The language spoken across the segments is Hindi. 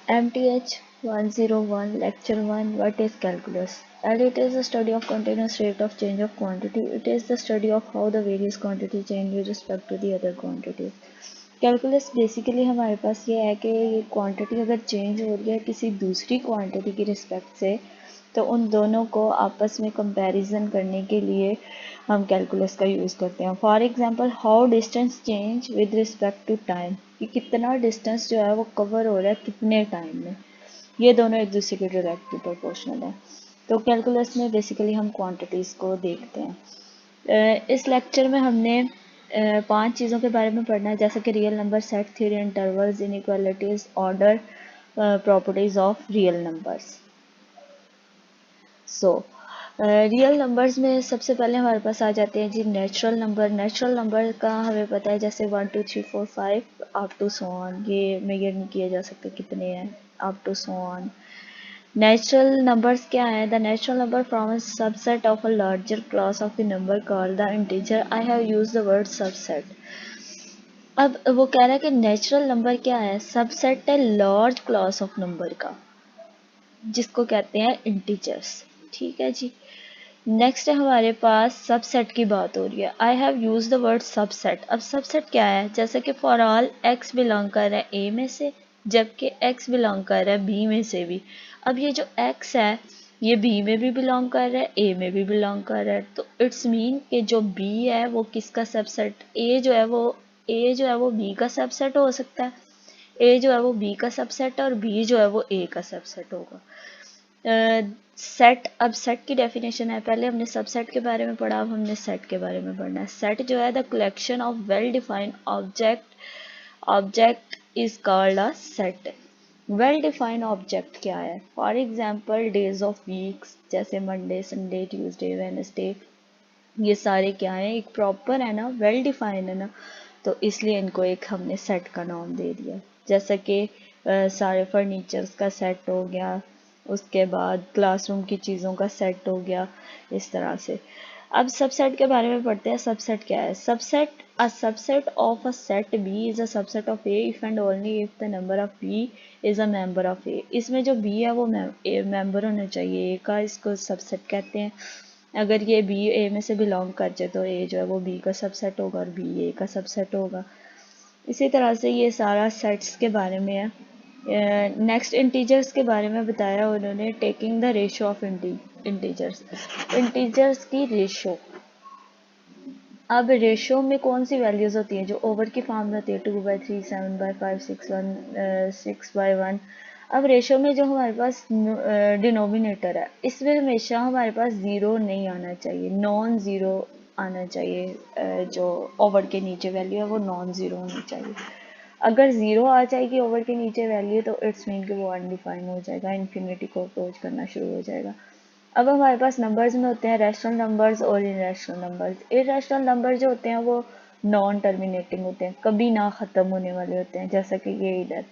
MTH 101 Lecture 1 What is calculus? And it is the study of continuous rate of change of quantity. It is the study of how the various quantity change with respect to the other quantity. Calculus basically हमारे पास ये है कि ये क्वांटिटी अगर चेंज हो रही है किसी दूसरी क्वांटिटी की रिस्पेक्ट से तो उन दोनों को आपस में कंपैरिजन करने के लिए हम कैलकुलस का यूज़ करते हैं. For example how distance change with respect to time, कि कितना डिस्टेंस जो है वो कवर हो रहा है कितने टाइम में. ये दोनों एक दूसरे के डायरेक्टली प्रोपोर्शनल है. तो कैलकुलस में बेसिकली हम क्वांटिटीज़ को देखते हैं. इस लेक्चर में हमने 5 चीज़ों के बारे में पढ़ना है, जैसे कि real number, set theory, intervals, inequalities, order, properties of real numbers. So real numbers में सबसे पहले हमारे पास आ जाते हैं जी नेचुरल नंबर. नेचुरल नंबर का हमें पता है जैसे 1 2 3 4 5 अप टू सो ऑन, ये मेजर नहीं किया जा सकता कितने हैं, up to so on. Natural numbers क्या है? The natural number from a subset of a larger class of the number called the integer. I have used the word subset. अब वो कह रहा है कि नेचुरल नंबर क्या है? सबसेट है लार्ज क्लास ऑफ नंबर का, जिसको कहते हैं इंटीजर्स. ठीक है जी. नेक्स्ट है हमारे पास सबसेट की बात हो रही है. I have use the word subset. अब सबसेट क्या है? जैसे कि फॉर ऑल एक्स बिलोंग कर रहा है ए में से, जबकि एक्स बिलोंग कर रहा है बी में से भी. अब ये जो एक्स है ये बी में भी बिलोंग कर रहा है, ए में भी बिलोंग कर रहा है, तो इट्स मीन कि जो बी है वो किसका सबसेट, ए जो है वो बी का सबसेट हो सकता है, ए जो है वो बी का सबसेट है और बी जो है वो ए का सबसेट होगा. सेट, अब सेट की डेफिनेशन है, पहले हमने सबसेट के बारे में पढ़ा, अब हमने सेट के बारे में पढ़ना है. सेट जो है the collection of well defined object is called a set. Well defined object क्या है? For example days of weeks, जैसे मंडे, संडे, ट्यूसडे, वेडनेसडे, ये सारे क्या है? एक प्रॉपर है ना, वेल डिफाइंड है ना, तो इसलिए इनको एक हमने सेट का नाम दे दिया. जैसा कि सारे फर्नीचर्स का सेट हो गया, उसके बाद क्लासरूम की चीज़ों का सेट हो गया, इस तरह से. अब सबसेट के बारे में पढ़ते हैं. सबसेट क्या है? Subset of a set B is a subset of A if and only if the number of B is a member of A. इसमें जो बी है वो मेंबर होना चाहिए ए का, इसको सबसेट कहते हैं. अगर ये बी ए में से बिलोंग कर जाए तो ए जो है वो बी का सबसेट होगा और बी ए का सबसेट होगा. इसी तरह से ये सारा सेट्स के बारे में है. नेक्स्ट इंटीजर्स के बारे में बताया उन्होंने, taking the ratio of integers. Integers की रेशो. अब रेशो में कौन सी वैल्यूज होती हैं? जो ओवर की फॉर्म में होती है, 2/3, 7/5, 6/1. अब रेशो में जो हमारे पास डिनोमिनेटर है, इसमें हमेशा हमारे पास ज़ीरो नहीं आना चाहिए, नॉन ज़ीरो आना चाहिए. जो ओवर के नीचे वैल्यू है वो नॉन ज़ीरो होनी चाहिए. अगर ज़ीरो आ जाएगी ओवर के नीचे वैल्यू तो इट्स मीन कि वो अनडिफाइंड हो जाएगा, इन्फिनिटी को अप्रोच करना शुरू हो जाएगा. अब हमारे पास नंबर्स में होते हैं रैशनल नंबर्स और इरेशनल नंबर्स. इरेशनल नंबर जो होते हैं वो नॉन टर्मिनेटिंग होते हैं, कभी ना ख़त्म होने वाले होते हैं. जैसा कि ये इधर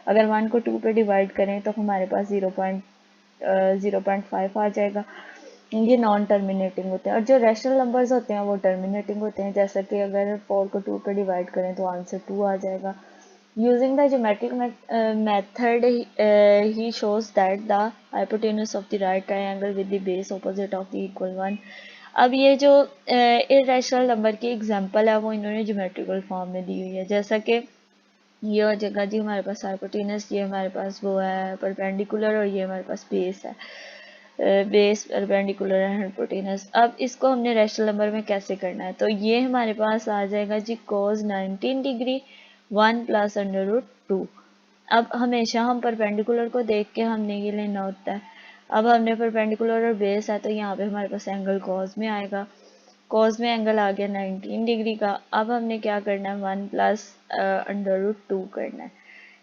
अगर 1 को 2 पे डिवाइड करें तो हमारे पास 0.5 आ जाएगा. ये नॉन टर्मिनेटिंग होते हैं. और जो रैशनल नंबर्स होते हैं वो टर्मिनेटिंग होते हैं. जैसा कि अगर 4 को 2 पे डिवाइड करें तो आंसर 2 आ जाएगा. Using the geometric method, he shows that the hypotenuse of the right triangle with the base opposite of the equal one. अब ये जो इरेशनल नंबर की एग्जांपल है वो इन्होंने ज्योमेट्रिकल फॉर्म में दी हुई है. जैसा कि ये हो जाएगा जी हमारे पास हाइपोटेनस, ये हमारे पास वो है परपेंडिकुलर और ये हमारे पास बेस है. बेस परपेंडिकुलर है हाइपोटेनस. अब इसको हमने रैशनल नंबर में कैसे करना है? तो ये हमारे पास आ जाएगा जी cos 19 degree 1 plus under root 2. अब हमेशा हम परपेंडिकुलर को देख के हमने ये लेना होता है. अब हमने परपेंडिकुलर और बेस है तो यहाँ पे हमारे पास एंगल कॉस में आएगा. कॉस में एंगल आ गया 19 डिग्री का. अब हमने क्या करना है? 1 प्लस अंडर रूट 2 करना है.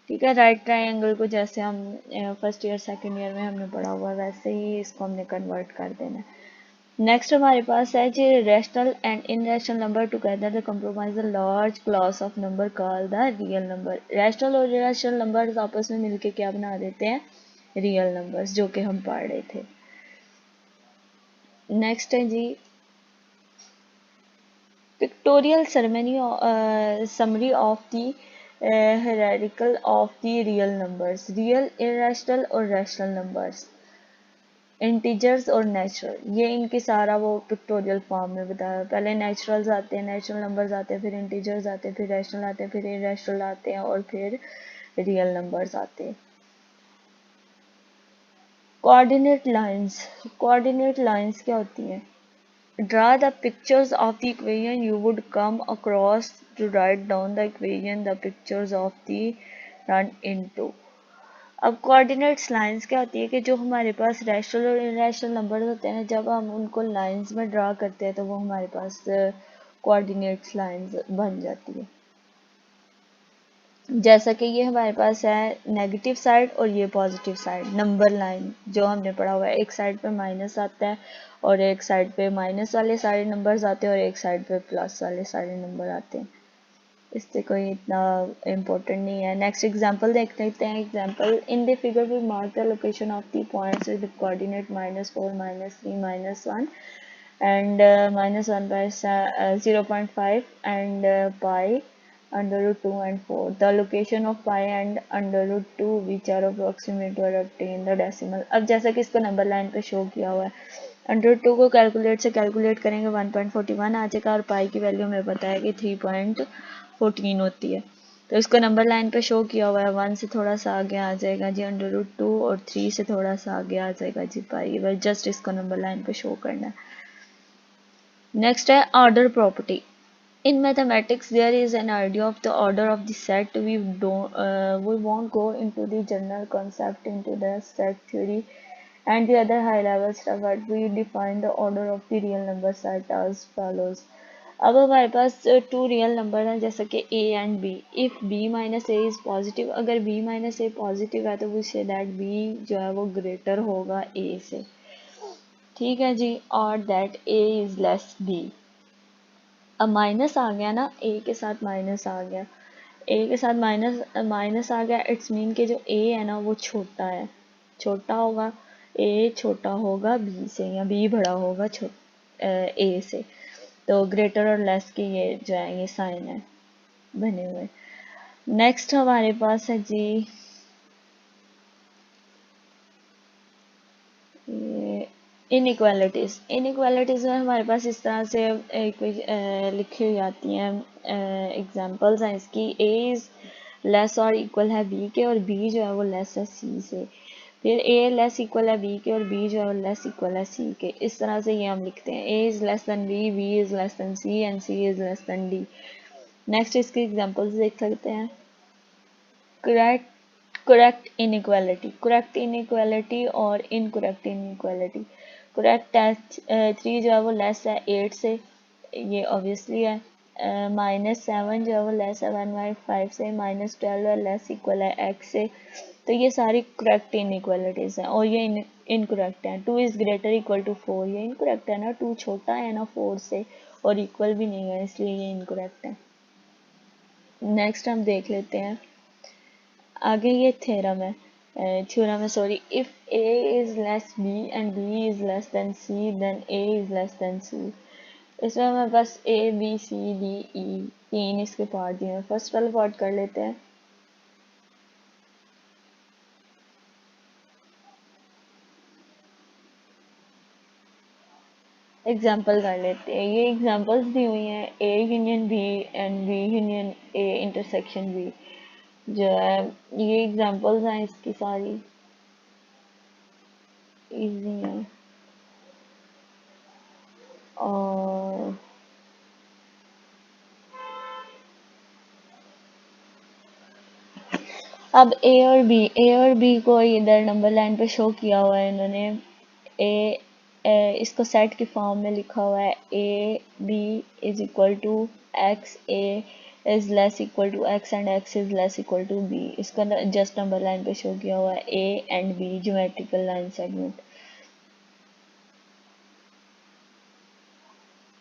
ठीक है. राइट ट्राइंगल को जैसे हम फर्स्ट ईयर सेकेंड ईयर में हमने पढ़ा हुआ वैसे ही इसको हमने कन्वर्ट कर देना है. नेक्स्ट हमारे पास है जी rational and irrational number together the compromise the large class of number called the real number. Rational और इरैशनल नंबर्स आपस में मिलके क्या बना देते हैं? रियल नंबर्स, जो कि हम पढ़ रहे थे. नेक्स्ट है जी pictorial summary of the hierarchical of the real numbers, real, irrational और रैशनल नंबर्स, इंटीजर्स और नेचुरल, ये इनकी सारा वो पिक्टोरियल फॉर्म में बताया। पहले नेचुरल्स आते हैं, नेचुरल नंबर्स आते हैं, फिर इंटीजर्स आते हैं, फिर रैशनल आते हैं, फिर इरेशनल आते हैं और फिर रियल नंबर्स आते हैं। कोऑर्डिनेट लाइंस, कोऑर्डिनेट लाइंस क्या होती हैं? Draw the pictures of the equation you would come across to write down the equation the pictures of the run into। अब कोऑर्डिनेट्स लाइंस क्या होती है कि जो हमारे पास रैशनल और इरेशनल नंबर होते हैं, जब हम उनको लाइंस में ड्रा करते हैं तो वो हमारे पास कोऑर्डिनेट्स लाइंस बन जाती है। जैसा कि ये हमारे पास है नेगेटिव साइड और ये पॉजिटिव साइड, नंबर लाइन जो हमने पढ़ा हुआ है, एक साइड पे माइनस आता है और एक साइड पे माइनस वाले सारे नंबर्स आते हैं और एक साइड पे प्लस वाले सारे नंबर आते हैं। इससे कोई इतना इम्पोर्टेंट नहीं है। नेक्स्ट एग्जांपल देख लेते हैं। Example, in the figure we mark the location of the points with coordinate -4 -3 -1 and -1 by 0.5 and pi √2 and 4, the location of pi and √2 which are approximate or obtain the decimal। अब जैसा कि इसको नंबर लाइन पे शो किया हुआ है, √2 को कैलकुलेट से कैलकुलेट करेंगे 1.41 आ जाएगा और पाई की वैल्यू हमें पता है कि 3.14 होती है। तो इसको नंबर लाइन पे शो किया हुआ है, 1 से थोड़ा सा आगे आ जाएगा जी √2 और 3 से थोड़ा सा आगे आ जाएगा जी पाई। बस जस्ट इसको नंबर लाइन पे शो करना है। नेक्स्ट है order property. In mathematics, there is an idea of the order of the set. We won't go into the general concept into the set theory and the other high level stuff, but we define the order of the real number set as follows। अब हमारे पास टू रियल नंबर हैं जैसे कि a and b। If b minus A is positive, अगर b माइनस ए पॉजिटिव है तो वी से दैट b जो है वो ग्रेटर होगा a से, ठीक है जी, और that a is less b। अब माइनस आ गया ना, ए के साथ माइनस आ गया, ए के साथ माइनस माइनस आ गया, इट्स मीन कि जो ए है ना वो छोटा है, छोटा होगा, ए छोटा होगा बी से या बी बड़ा होगा ए से। तो ग्रेटर और लेस के ये जो है ये साइन है बने हुए। नेक्स्ट हमारे पास है जी इनइक्वालिटीज। इनइक्वालिटीज में हमारे पास इस तरह से लिखी हुई आती हैं, एग्जांपल्स हैं इसकी। ए इज लेस और इक्वल है बी के और बी जो है वो लेस है सी से। फिर ए लेस इक्वल है बी के और बी जो है वो लेस इक्वल है सी के। इस तरह से ये हम लिखते हैं, A is less than B, B is less than C and C is less than D. Next इसके एग्जांपल्स देख सकते हैं। Correct correct inequality, correct inequality और इनकरेक्ट इनइक्वालिटी। करेक्ट है 3 जो है वो लेस है 8 से, ये ऑब्वियसली है। -7 जो है वो लेस है 1/5 से, -12 है लेस इक्वल है x से। तो ये सारी करेक्ट इनइक्वालिटीज हैं और ये इनकरेक्ट है। 2 इज ग्रेटर इक्वल टू 4, ये इनकरेक्ट है ना, 2 छोटा है ना 4 से और इक्वल भी नहीं है, इसलिए ये इनकरेक्ट है। नेक्स्ट हम देख लेते हैं आगे, ये थ्योरम है sorry. If a is less b and b is less than c then a is less than c। इसमें हमारे पास a b c d e तीन इसके पार्ट दिए हैं। फर्स्ट वाला पार्ट कर लेते हैं। एग्जाम्पल कर लेते हैं। ये एग्जाम्पल्स दी हुई हैं, a union b and b union a intersection b जो है। ये एग्जाम्पल्स हैं इसकी सारी, इजी हैं। और अब ए और बी को इधर नंबर लाइन पे शो किया हुआ है इन्होंने। इसको सेट की फॉर्म में लिखा हुआ है, A B is equal to X, A is less equal to X and X is less equal to B. इसका जस्ट नंबर लाइन पे शो किया हुआ है A and B geometrical line segment.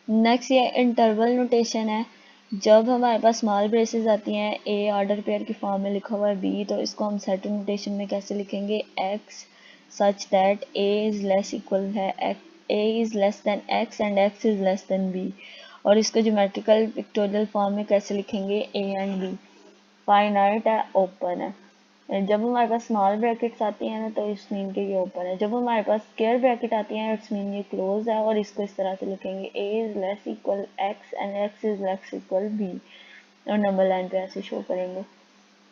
Next ये इंटरवल नोटेशन है। जब हमारे पास स्मॉल ब्रेसेस आती हैं, ए ऑर्डर पेयर की फॉर्म में लिखा हुआ है बी, तो इसको हम सेट नोटेशन में कैसे लिखेंगे, X such that A is less equal है A is less than X and X is less than B. और इसको ज्योमेट्रिकल पिक्टोरियल फॉर्म में कैसे लिखेंगे, ए एंड बी। फाइनाइट है, ओपन है। जब हमारे पास स्मॉल ब्रैकेट्स आती हैं ना तो इट्स मीन के ये ओपन है। जब हमारे पास स्क्वायर ब्रैकेट आती हैं इट्स मीन ये क्लोज है। और इसको इस तरह से लिखेंगे a is less equal x and x is less equal b, और नंबर लाइन पे ऐसे शो करेंगे।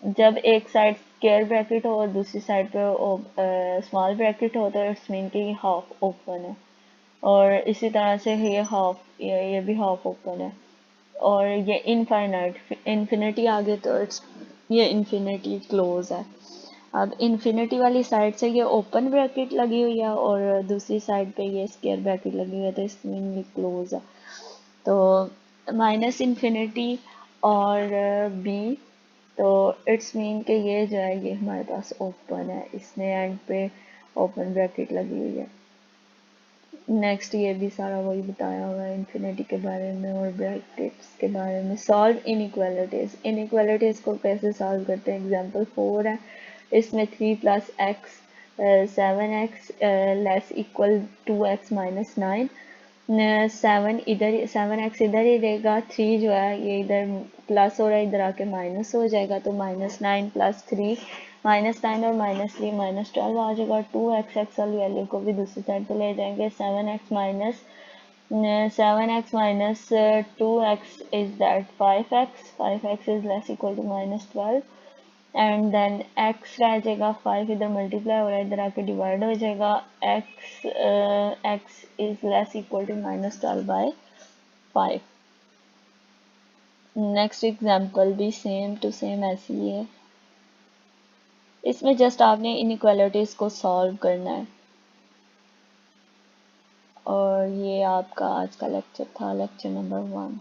जब एक साइड स्क्वायर ब्रैकेट हो और दूसरी साइड पे स्मॉल ब्रैकेट हो तो इट्स मीन कि हाफ ओपन है। और इसी तरह से ये हाफ, ये भी हाफ ओपन है। और ये इनफाइनाइट, इन्फिनिटी आ गए तो इट्स, ये इन्फिनिटी क्लोज है। अब इन्फिनिटी वाली साइड से ये ओपन ब्रैकेट लगी हुई है और दूसरी साइड पे ये स्क्वायर ब्रैकेट लगी हुई है तो इसमें ये क्लोज है। तो माइनस इन्फिनिटी और बी, तो इट्स मीन कि ये जो है ये हमारे पास ओपन है, इसमें एंड पे ओपन ब्रैकेट लगी हुई है। नेक्स्ट ये भी सारा वही बताया हुआ है इन्फिनिटी के बारे में और ब्रैकेट्स के बारे में। सॉल्व इनइक्वालिटीज, इनइक्वालिटीज को कैसे सॉल्व करते हैं। एग्जांपल 4 है, इसमें 3 plus x 7x less equal 2x minus 9। 7x इधर ही रहेगा, 3 जो है ये इधर प्लस हो रहा है, इधर आके माइनस हो जाएगा तो -9 प्लस 3 -9 और -3 -12 आ जाएगा। 2x वाली वैल्यू को भी दूसरी साइड पे ले जाएंगे। 7x minus 2x is that 5x, 5x is less equal to -12 and then x रह जाएगा 5 इधर मल्टीप्लाई हो रहा है, इधर आके डिवाइड हो जाएगा। x is less equal to -12/5। Next example भी सेम टू सेम ऐसी ही है। इसमें जस्ट आपने इनइक्वालिटीज को सॉल्व करना है। और ये आपका आज का लेक्चर था, लेक्चर नंबर 1।